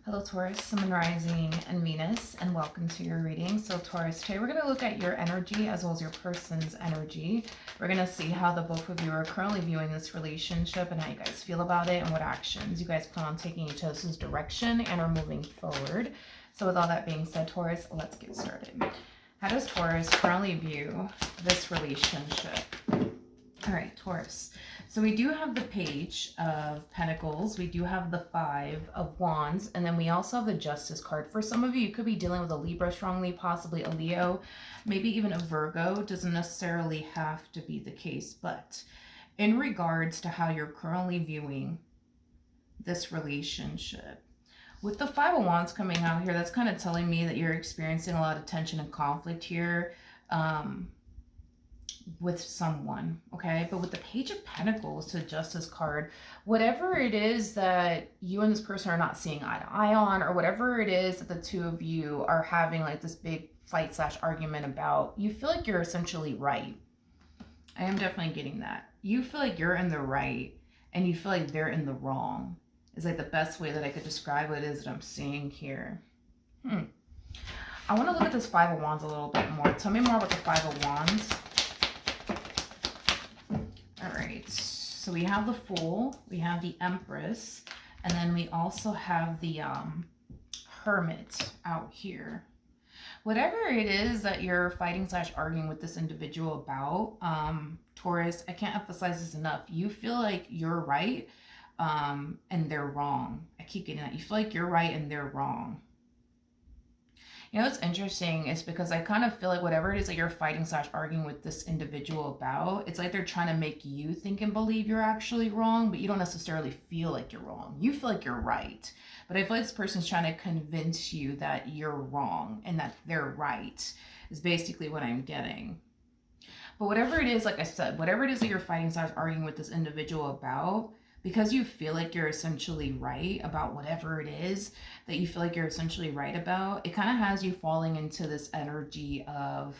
Hello Taurus, Sun, Rising, and Venus, and welcome to your reading. So Taurus, today we're going to look at your energy as well as your person's energy. We're going to see how the both of you are currently viewing this relationship and how you guys feel about it and what actions you guys plan on taking each other's direction and are moving forward. So with all that being said, Taurus, let's get started. How does Taurus currently view this relationship? All right, Taurus. So we do have the Page of Pentacles. We do have the Five of Wands. And then we also have the Justice card. For some of you, you could be dealing with a Libra strongly, possibly a Leo, maybe even a Virgo. Doesn't necessarily have to be the case. But in regards to how you're currently viewing this relationship, with the Five of Wands coming out here, that's kind of telling me that you're experiencing a lot of tension and conflict here. With someone, okay? But with the Page of Pentacles to the Justice card, whatever it is that you and this person are not seeing eye to eye on, or whatever it is that the two of you are having like this big fight / argument about, you feel like you're essentially right. I am definitely getting that. You feel like you're in the right and you feel like they're in the wrong. Is like the best way that I could describe what it is that I'm seeing here. I want to look at this Five of Wands a little bit more. Tell me more about the Five of Wands. All right, so we have the Fool, we have the Empress, and then we also have the Hermit out here. Whatever it is that you're fighting / arguing with this individual about, Taurus, I can't emphasize this enough. You feel like you're right and they're wrong. I keep getting that. You feel like you're right and they're wrong. You know, what's interesting is because I kind of feel like whatever it is that you're fighting / arguing with this individual about, it's like they're trying to make you think and believe you're actually wrong, but you don't necessarily feel like you're wrong. You feel like you're right. But I feel like this person's trying to convince you that you're wrong and that they're right, is basically what I'm getting. But whatever it is, like I said, whatever it is that you're fighting / arguing with this individual about, because you feel like you're essentially right about whatever it is that you feel like you're essentially right about, it kind of has you falling into this energy of,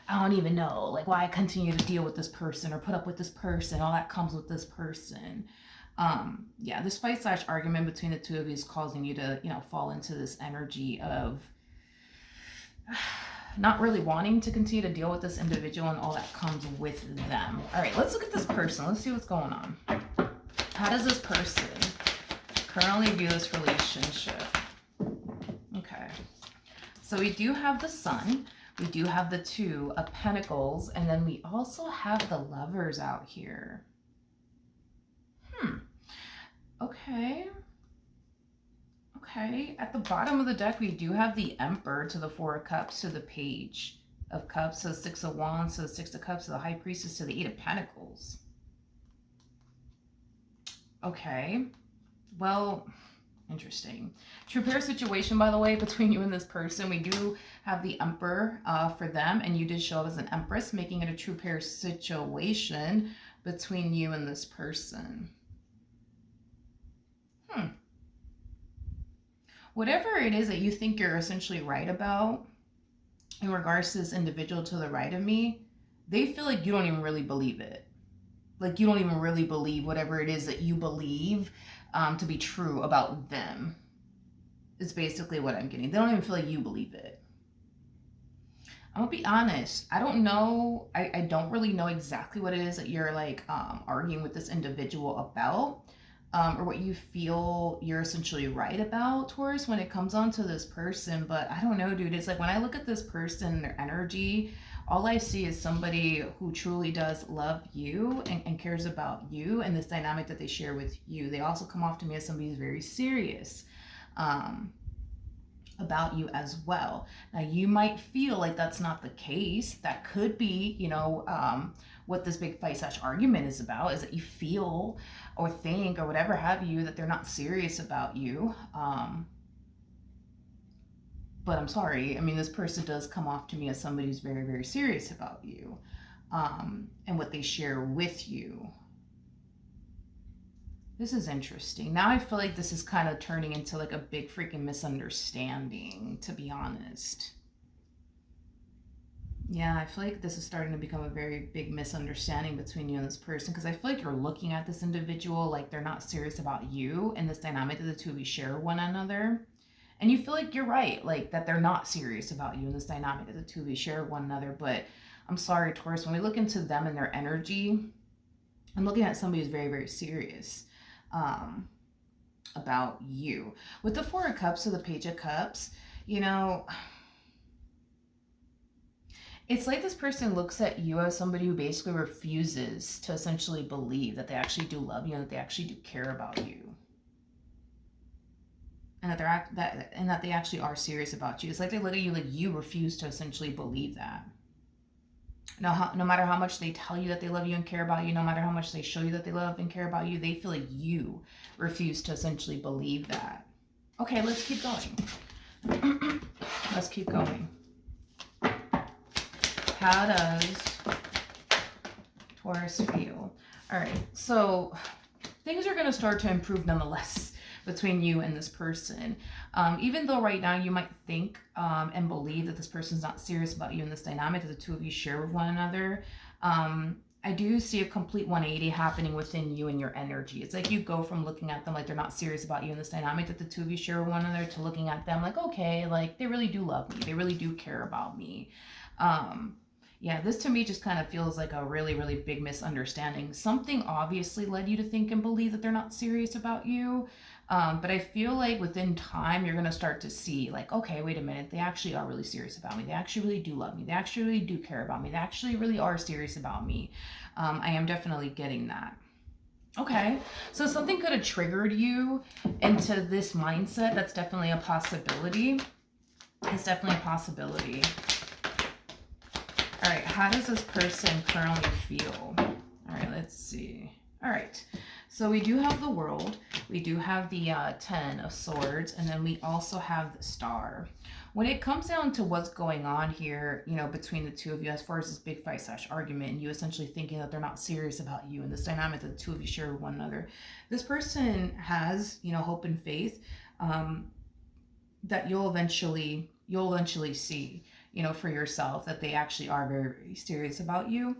I don't even know, like why I continue to deal with this person or put up with this person, all that comes with this person. Yeah, this fight / argument between the two of you is causing you to, you know, fall into this energy of not really wanting to continue to deal with this individual and all that comes with them. All right, let's look at this person. Let's see what's going on. How does this person currently view this relationship? Okay, so we do have the Sun, we do have the Two of Pentacles, and then we also have the Lovers out here. Okay. Okay, at the bottom of the deck, we do have the Emperor to the Four of Cups to the Page of Cups to the Six of Wands to the Six of Cups to the High Priestess to the Eight of Pentacles. Okay, well, interesting. True pair situation, by the way, between you and this person. We do have the Emperor for them, and you did show up as an Empress, making it a true pair situation between you and this person. Whatever it is that you think you're essentially right about in regards to this individual to the right of me, they feel like you don't even really believe it. Like you don't even really believe whatever it is that you believe to be true about them. Is basically what I'm getting. They don't even feel like you believe it. I'm gonna be honest. I don't know. I don't really know exactly what it is that you're like arguing with this individual about, or what you feel you're essentially right about, Taurus, when it comes on to this person. But I don't know, dude. It's like when I look at this person, their energy, all I see is somebody who truly does love you and cares about you and this dynamic that they share with you. They also come off to me as somebody who's very serious about you as well. Now, you might feel like that's not the case. That could be, you know, what this big fight / argument is about, is that you feel or think or whatever have you that they're not serious about you. But I'm sorry, I mean, this person does come off to me as somebody who's very, very serious about you and what they share with you. This is interesting. Now I feel like this is kind of turning into like a big freaking misunderstanding, to be honest. Yeah, I feel like this is starting to become a very big misunderstanding between you and this person, because I feel like you're looking at this individual like they're not serious about you and this dynamic that the two of you share with one another. And you feel like you're right, like that they're not serious about you in this dynamic that the two of you share with one another. But I'm sorry, Taurus, when we look into them and their energy, I'm looking at somebody who's very, very serious about you. With the Four of Cups to the Page of Cups, you know, it's like this person looks at you as somebody who basically refuses to essentially believe that they actually do love you and that they actually do care about you. And that they actually are serious about you. It's like they look at you like you refuse to essentially believe that. No matter how much they tell you that they love you and care about you, no matter how much they show you that they love and care about you, they feel like you refuse to essentially believe that. Okay, let's keep going. Let's keep going. How does Taurus feel? All right, so things are going to start to improve nonetheless between you and this person. Even though right now you might think and believe that this person's not serious about you in this dynamic that the two of you share with one another, I do see a complete 180 happening within you and your energy. It's like you go from looking at them like they're not serious about you in this dynamic that the two of you share with one another to looking at them like, okay, like they really do love me. They really do care about me. Yeah, this to me just kind of feels like a really, really big misunderstanding. Something obviously led you to think and believe that they're not serious about you. But I feel like within time, you're going to start to see like, okay, wait a minute. They actually are really serious about me. They actually really do love me. They actually really do care about me. They actually really are serious about me. I am definitely getting that. Okay, so something could have triggered you into this mindset. That's definitely a possibility. It's definitely a possibility. All right, how does this person currently feel? All right, let's see. All right, so we do have the World, we do have the 10 of Swords, and then we also have the Star. When it comes down to what's going on here, you know, between the two of you, as far as this big fight / argument, and you essentially thinking that they're not serious about you and this dynamic that the two of you share with one another, this person has, you know, hope and faith that you'll eventually see, you know, for yourself that they actually are very, very serious about you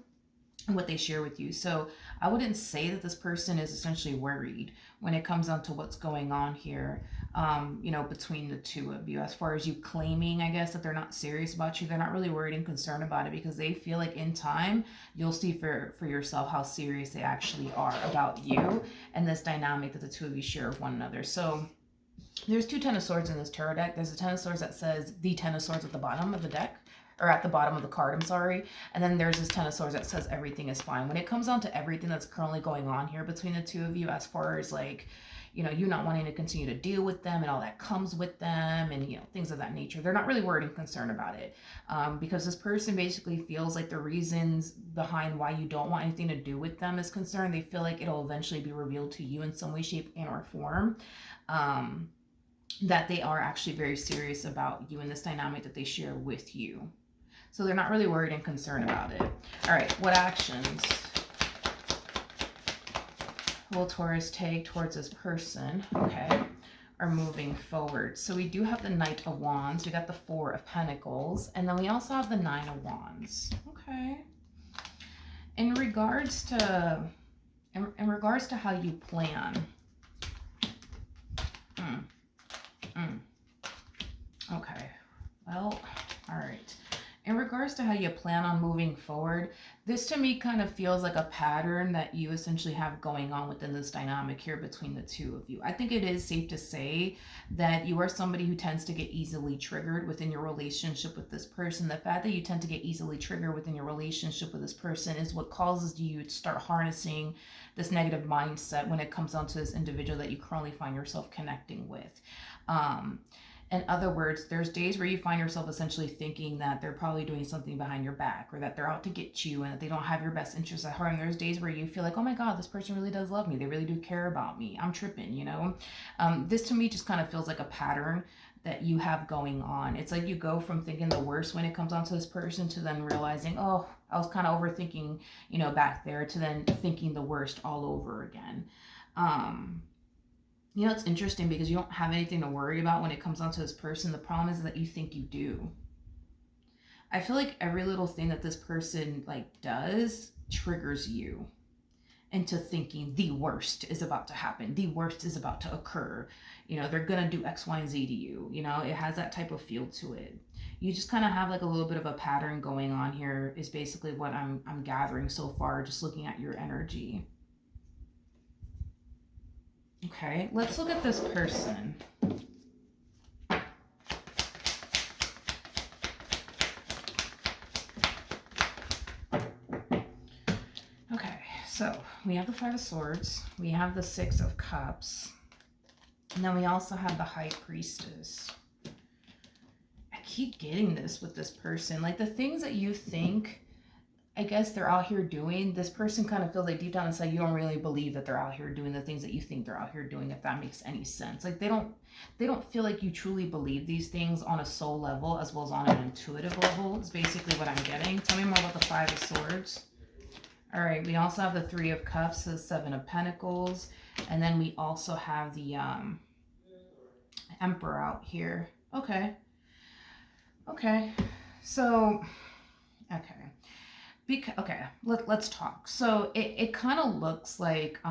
and what they share with you. So I wouldn't say that this person is essentially worried when it comes down to what's going on here, you know, between the two of you. As far as you claiming, I guess, that they're not serious about you, they're not really worried and concerned about it because they feel like in time, you'll see for yourself how serious they actually are about you and this dynamic that the two of you share with one another. So there's two Ten of Swords in this tarot deck. There's a Ten of Swords that says the Ten of Swords at the bottom of the deck, or at the bottom of the card, I'm sorry. And then there's this Ten of Swords that says everything is fine. When it comes down to everything that's currently going on here between the two of you, as far as like, you know, you not wanting to continue to deal with them and all that comes with them and, you know, things of that nature, they're not really worried and concerned about it. Because this person basically feels like the reasons behind why you don't want anything to do with them is concerned. They feel like it'll eventually be revealed to you in some way, shape, and or form. That they are actually very serious about you and this dynamic that they share with you. So they're not really worried and concerned about it. All right, what actions will Taurus take towards this person? Okay, are moving forward. So we do have the Knight of Wands, we got the Four of Pentacles, and then we also have the Nine of Wands. Okay. In regards to how you plan. Okay, well, all right. In regards to how you plan on moving forward, this to me kind of feels like a pattern that you essentially have going on within this dynamic here between the two of you. I think it is safe to say that you are somebody who tends to get easily triggered within your relationship with this person. The fact that you tend to get easily triggered within your relationship with this person is what causes you to start harnessing this negative mindset when it comes down to this individual that you currently find yourself connecting with. In other words, there's days where you find yourself essentially thinking that they're probably doing something behind your back or that they're out to get you and that they don't have your best interests at heart. And there's days where you feel like, oh my God, this person really does love me. They really do care about me. I'm tripping, you know? This to me just kind of feels like a pattern that you have going on. It's like you go from thinking the worst when it comes onto this person to then realizing, oh, I was kind of overthinking, you know, back there, to then thinking the worst all over again. You know, it's interesting because you don't have anything to worry about when it comes down to this person. The problem is that you think you do. I feel like every little thing that this person like does triggers you. into thinking the worst is about to happen, the worst is about to occur. You know, they're gonna do X, Y, and Z to you. You know, it has that type of feel to it. You just kind of have like a little bit of a pattern going on here, is basically what I'm gathering so far, just looking at your energy. Okay, let's look at this person. Okay, so we have the Five of Swords, we have the Six of Cups, and then we also have the High Priestess. I keep getting this with this person. Like the things that you think, I guess they're out here doing, this person kind of feels like deep down inside you don't really believe that they're out here doing the things that you think they're out here doing, if that makes any sense. Like they don't feel like you truly believe these things on a soul level as well as on an intuitive level, is basically what I'm getting. Tell me more about the Five of Swords. All right, we also have the Three of Cups, the Seven of Pentacles, and then we also have the Emperor out here. Okay. So, let's talk. So it kind of looks like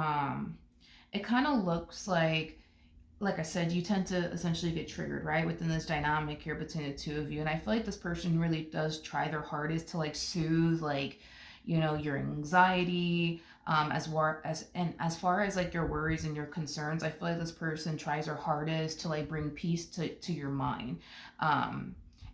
like I said, you tend to essentially get triggered, right, within this dynamic here between the two of you. And I feel like this person really does try their hardest to like soothe, like, you know, your anxiety, as far as like your worries and your concerns. I feel like this person tries their hardest to like bring peace to your mind.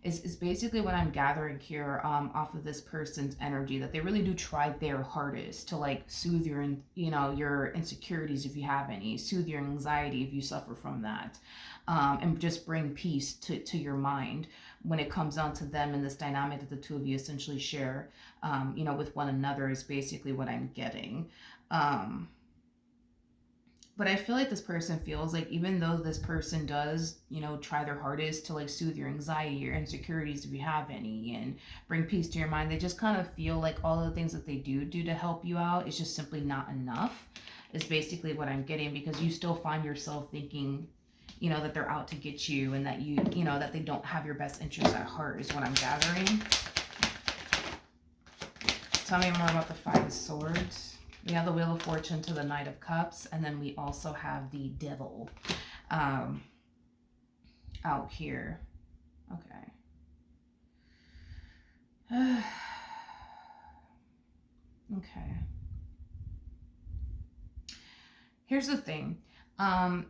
Is basically what I'm gathering here, off of this person's energy, that they really do try their hardest to like soothe your, you know, your insecurities if you have any, soothe your anxiety if you suffer from that, and just bring peace to your mind when it comes down to them in this dynamic that the two of you essentially share, you know, with one another, is basically what I'm getting. But I feel like this person feels like, even though this person does, you know, try their hardest to like soothe your anxiety, your insecurities if you have any, and bring peace to your mind, they just kind of feel like all the things that they do to help you out is just simply not enough, is basically what I'm getting, because you still find yourself thinking, you know, that they're out to get you, and that you know, that they don't have your best interests at heart, is what I'm gathering. Tell me more about the Five of Swords. We have the Wheel of Fortune to the Knight of Cups, and then we also have the Devil out here. Okay. Okay. Here's the thing.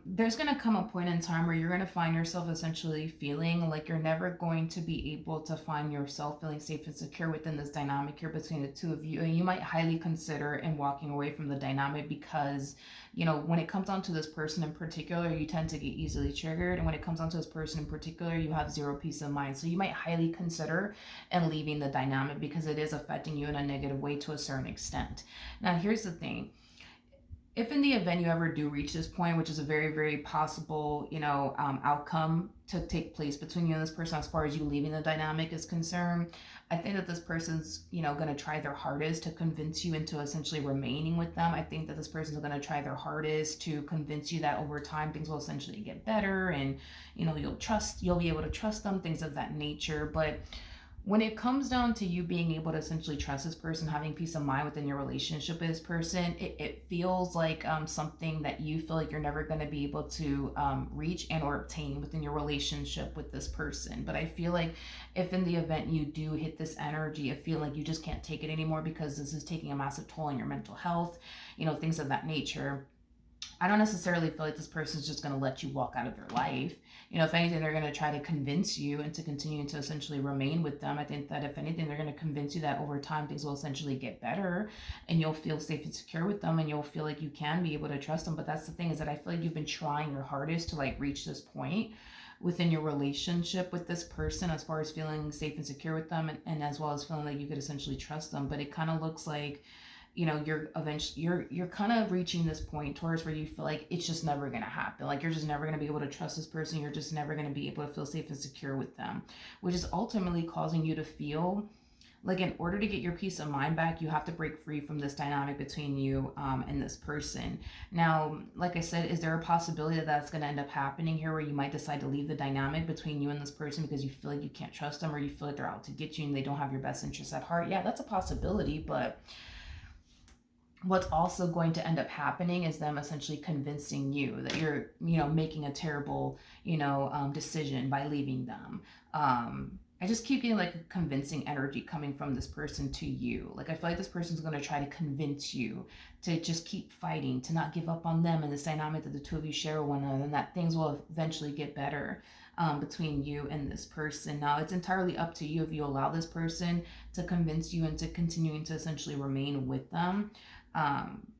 There's going to come a point in time where you're going to find yourself essentially feeling like you're never going to be able to find yourself feeling safe and secure within this dynamic here between the two of you. And you might highly consider in walking away from the dynamic, because, you know, when it comes down to this person in particular, you tend to get easily triggered. And when it comes down to this person in particular, you have zero peace of mind. So you might highly consider and leaving the dynamic, because it is affecting you in a negative way to a certain extent. Now, here's the thing. If in the event you ever do reach this point, which is a very, very possible, you know, outcome to take place between you and this person as far as you leaving the dynamic is concerned, I think that this person's, you know, going to try their hardest to convince you into essentially remaining with them. I think that this person's going to try their hardest to convince you that over time things will essentially get better, and, you know, you'll be able to trust them, things of that nature. But when it comes down to you being able to essentially trust this person, having peace of mind within your relationship with this person, it feels like something that you feel like you're never going to be able to reach and or obtain within your relationship with this person. But I feel like if in the event you do hit this energy of feeling like you just can't take it anymore because this is taking a massive toll on your mental health, you know, things of that nature, I don't necessarily feel like this person's just going to let you walk out of their life. You know, if anything, they're going to try to convince you and to continue to essentially remain with them. I think that if anything, they're going to convince you that over time things will essentially get better, and you'll feel safe and secure with them, and you'll feel like you can be able to trust them. But that's the thing, is that I feel like you've been trying your hardest to like reach this point within your relationship with this person, as far as feeling safe and secure with them, and as well as feeling like you could essentially trust them. But it kind of looks like, you know, you're kind of reaching this point, Taurus, where you feel like it's just never going to happen. Like you're just never going to be able to trust this person. You're just never going to be able to feel safe and secure with them, which is ultimately causing you to feel like in order to get your peace of mind back, you have to break free from this dynamic between you and this person. Now, like I said, is there a possibility that that's going to end up happening here, where you might decide to leave the dynamic between you and this person because you feel like you can't trust them, or you feel like they're out to get you and they don't have your best interests at heart? Yeah, that's a possibility. But what's also going to end up happening is them essentially convincing you that you're, making a terrible, decision by leaving them. I just keep getting like a convincing energy coming from this person to you. Like I feel like this person's going to try to convince you to just keep fighting, to not give up on them and this dynamic that the two of you share with one another, and that things will eventually get better between you and this person. Now, it's entirely up to you if you allow this person to convince you into continuing to essentially remain with them.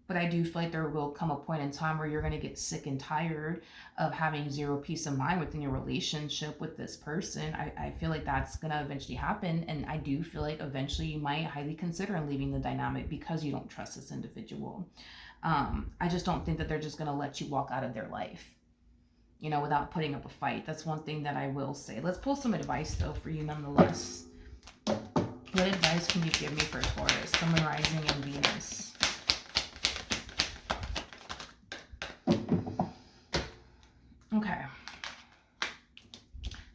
But I do feel like there will come a point in time where you're going to get sick and tired of having zero peace of mind within your relationship with this person. I feel like that's going to eventually happen. And I do feel like eventually you might highly consider leaving the dynamic because you don't trust this individual. I just don't think that they're just going to let you walk out of their life, without putting up a fight. That's one thing that I will say. Let's pull some advice, though, for you nonetheless. What advice can you give me for Taurus, Sun, Rising, and Venus? Okay.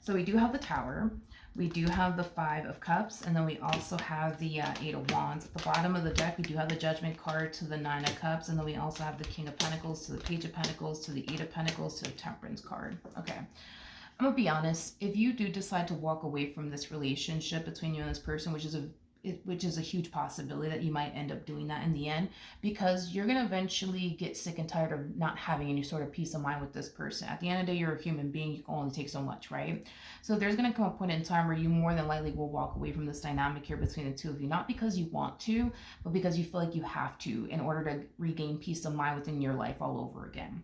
So we do have the Tower. We do have the Five of Cups, and then we also have the Eight of Wands. At the bottom of the deck, we do have the Judgment card to the Nine of Cups, and then we also have the King of Pentacles to the Page of Pentacles to the Eight of Pentacles to the Temperance card. Okay. I'm going to be honest. If you do decide to walk away from this relationship between you and this person, which is a huge possibility that you might end up doing that in the end, because you're going to eventually get sick and tired of not having any sort of peace of mind with this person. At the end of the day, you're a human being. You can only take so much, right? So there's going to come a point in time where you more than likely will walk away from this dynamic here between the two of you, not because you want to, but because you feel like you have to in order to regain peace of mind within your life all over again.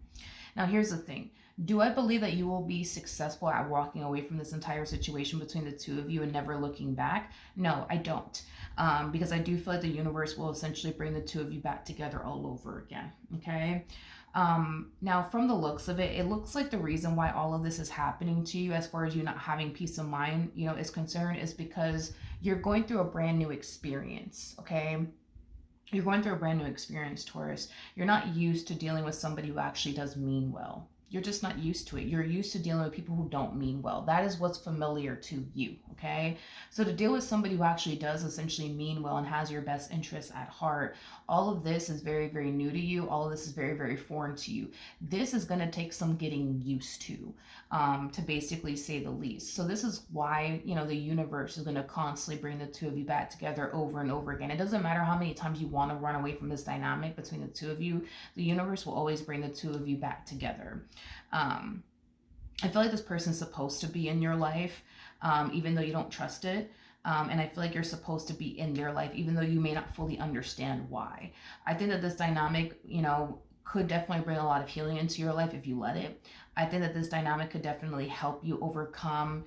Now, here's the thing. Do I believe that you will be successful at walking away from this entire situation between the two of you and never looking back? No, I don't. Because I do feel like the universe will essentially bring the two of you back together all over again. Okay? Now, from the looks of it, it looks like the reason why all of this is happening to you, as far as you not having peace of mind, is concerned, is because you're going through a brand new experience. Okay? You're going through a brand new experience, Taurus. You're not used to dealing with somebody who actually does mean well. You're just not used to it. You're used to dealing with people who don't mean well. That is what's familiar to you, okay? So to deal with somebody who actually does essentially mean well and has your best interests at heart, all of this is very, very new to you. All of this is very, very foreign to you. This is going to take some getting used to basically say the least. So this is why, the universe is going to constantly bring the two of you back together over and over again. It doesn't matter how many times you want to run away from this dynamic between the two of you. The universe will always bring the two of you back together. I feel like this person's supposed to be in your life, even though you don't trust it. And I feel like you're supposed to be in their life, even though you may not fully understand why. I think that this dynamic, could definitely bring a lot of healing into your life if you let it. I think that this dynamic could definitely help you overcome,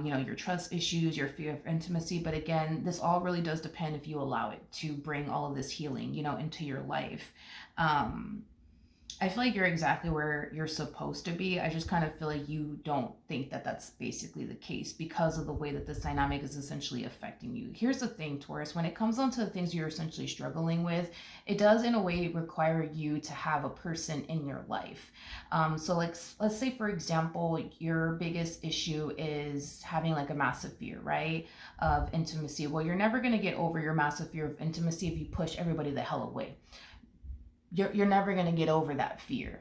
your trust issues, your fear of intimacy. But again, this all really does depend if you allow it to bring all of this healing, into your life. I feel like you're exactly where you're supposed to be. I just kind of feel like you don't think that that's basically the case because of the way that this dynamic is essentially affecting you. Here's the thing, Taurus, when it comes down to the things you're essentially struggling with, it does in a way require you to have a person in your life. So let's say, for example, your biggest issue is having like a massive fear, right, of intimacy. Well, you're never going to get over your massive fear of intimacy if you push everybody the hell away. You're never going to get over that fear.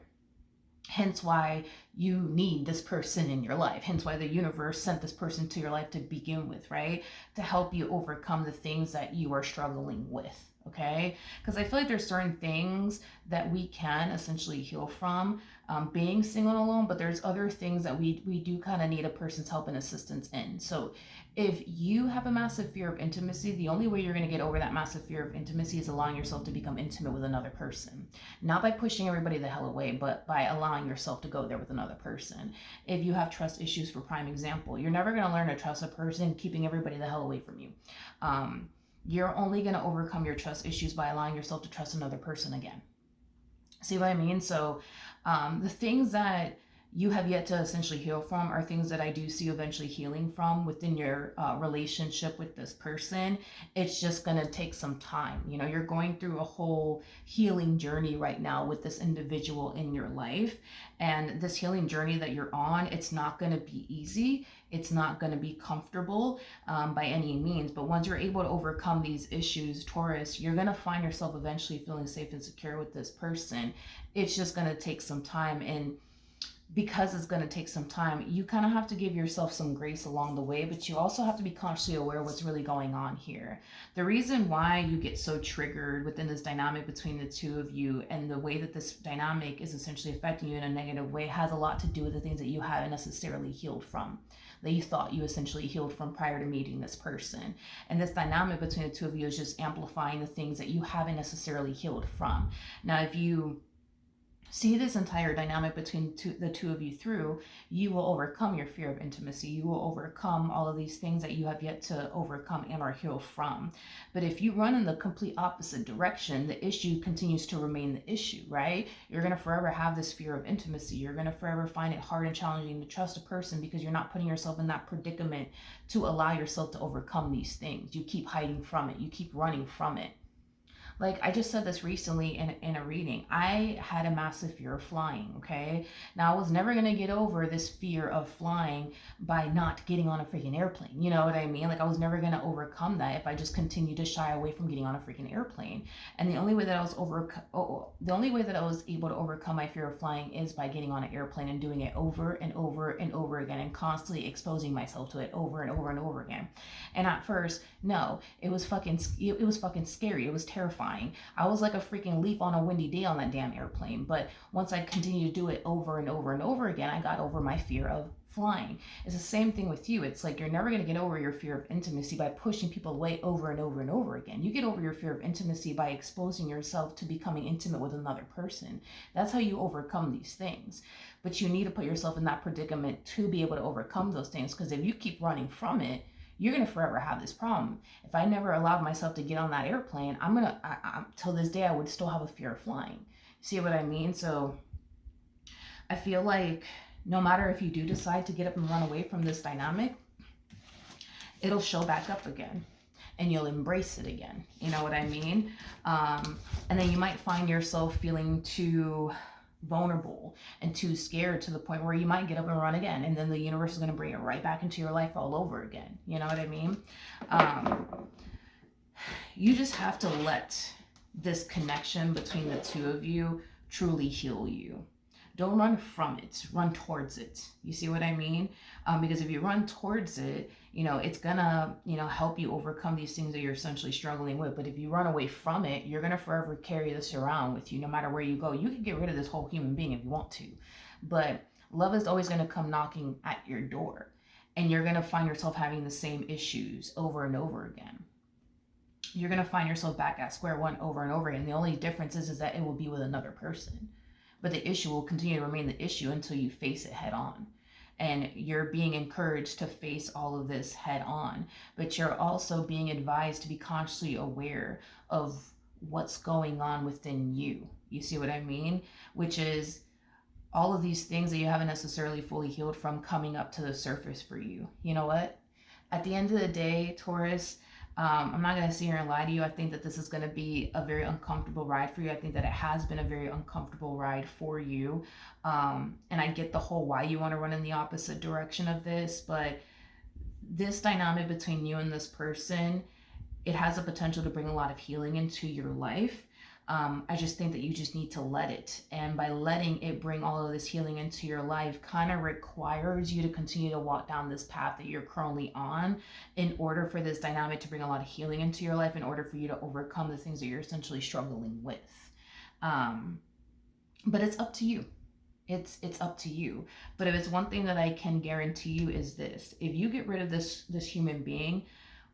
Hence why you need this person in your life. Hence why the universe sent this person to your life to begin with, right? To help you overcome the things that you are struggling with, okay? Because I feel like there's certain things that we can essentially heal from being single and alone, but there's other things that we do kind of need a person's help and assistance in. So if you have a massive fear of intimacy, the only way you're going to get over that massive fear of intimacy is allowing yourself to become intimate with another person. Not by pushing everybody the hell away, but by allowing yourself to go there with another person. If you have trust issues, for prime example, you're never going to learn to trust a person keeping everybody the hell away from you. You're only going to overcome your trust issues by allowing yourself to trust another person again. See what I mean? So the things that you have yet to essentially heal from are things that I do see you eventually healing from within your relationship with this person. It's just going to take some time. You know, you're going through a whole healing journey right now with this individual in your life. And this healing journey that you're on, it's not going to be easy. It's not going to be comfortable by any means. But once you're able to overcome these issues, Taurus, you're going to find yourself eventually feeling safe and secure with this person. It's just going to take some time. And because it's going to take some time, you kind of have to give yourself some grace along the way, but you also have to be consciously aware of what's really going on here. The reason why you get so triggered within this dynamic between the two of you and the way that this dynamic is essentially affecting you in a negative way has a lot to do with the things that you haven't necessarily healed from, that you thought you essentially healed from prior to meeting this person. And this dynamic between the two of you is just amplifying the things that you haven't necessarily healed from. Now, if you see this entire dynamic between the two of you through, you will overcome your fear of intimacy. You will overcome all of these things that you have yet to overcome and or heal from. But if you run in the complete opposite direction, the issue continues to remain the issue, right? You're going to forever have this fear of intimacy. You're going to forever find it hard and challenging to trust a person because you're not putting yourself in that predicament to allow yourself to overcome these things. You keep hiding from it. You keep running from it. Like I just said this recently in a reading. I had a massive fear of flying, okay? Now I was never going to get over this fear of flying by not getting on a freaking airplane. You know what I mean? Like I was never going to overcome that if I just continued to shy away from getting on a freaking airplane. And the only way that I was able to overcome my fear of flying is by getting on an airplane and doing it over and over and over again and constantly exposing myself to it over and over and over again. And at first, no, it was fucking scary. It was terrifying. I was like a freaking leaf on a windy day on that damn airplane. But once I continued to do it over and over and over again, I got over my fear of flying. It's the same thing with you. It's like you're never going to get over your fear of intimacy by pushing people away over and over and over again. You get over your fear of intimacy by exposing yourself to becoming intimate with another person. That's how you overcome these things. But you need to put yourself in that predicament to be able to overcome those things, because if you keep running from it, you're going to forever have this problem. If I never allowed myself to get on that airplane, till this day, I would still have a fear of flying. See what I mean? So I feel like no matter if you do decide to get up and run away from this dynamic, it'll show back up again and you'll embrace it again. You know what I mean? And then you might find yourself feeling too vulnerable and too scared to the point where you might get up and run again, and then the universe is going to bring it right back into your life all over again. You know what I mean? You just have to let this connection between the two of you truly heal you. Don't run from it, run towards it. You see what I mean? Because if you run towards it, you know, it's gonna, you know, help you overcome these things that you're essentially struggling with. But if you run away from it, you're gonna forever carry this around with you no matter where you go. You can get rid of this whole human being if you want to, but love is always gonna come knocking at your door, and you're gonna find yourself having the same issues over and over again. You're gonna find yourself back at square one over and over again. The only difference is that it will be with another person. But the issue will continue to remain the issue until you face it head on. And you're being encouraged to face all of this head on. But you're also being advised to be consciously aware of what's going on within you. You see what I mean? Which is all of these things that you haven't necessarily fully healed from coming up to the surface for you. You know what? At the end of the day, Taurus, I'm not going to sit here and lie to you. I think that this is going to be a very uncomfortable ride for you. I think that it has been a very uncomfortable ride for you. And I get the whole why you want to run in the opposite direction of this, but this dynamic between you and this person, it has the potential to bring a lot of healing into your life. I just think that you just need to let it. And by letting it bring all of this healing into your life kind of requires you to continue to walk down this path that you're currently on in order for this dynamic to bring a lot of healing into your life, in order for you to overcome the things that you're essentially struggling with. But it's up to you. It's up to you. But if it's one thing that I can guarantee you is this: if you get rid of this human being,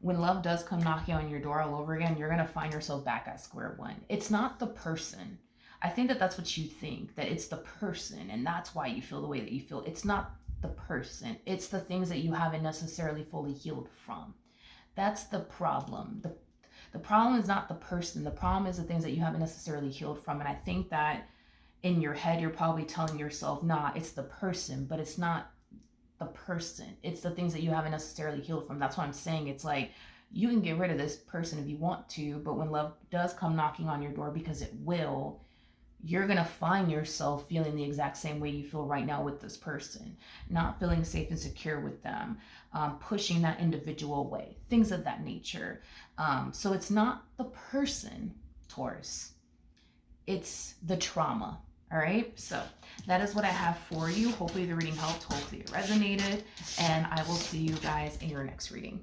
when love does come knocking on your door all over again, you're going to find yourself back at square one. It's not the person. I think that that's what you think, that it's the person, and that's why you feel the way that you feel. It's not the person. It's the things that you haven't necessarily fully healed from. That's the problem. The problem is not the person. The problem is the things that you haven't necessarily healed from. And I think that in your head, you're probably telling yourself, nah, it's the person, but it's not the person. It's the things that you haven't necessarily healed from. That's why I'm saying it's like, you can get rid of this person if you want to, but when love does come knocking on your door, because it will, you're going to find yourself feeling the exact same way you feel right now with this person, not feeling safe and secure with them, pushing that individual away, things of that nature. So it's not the person, Taurus, it's the trauma. All right, so that is what I have for you. Hopefully the reading helped, hopefully it resonated, and I will see you guys in your next reading.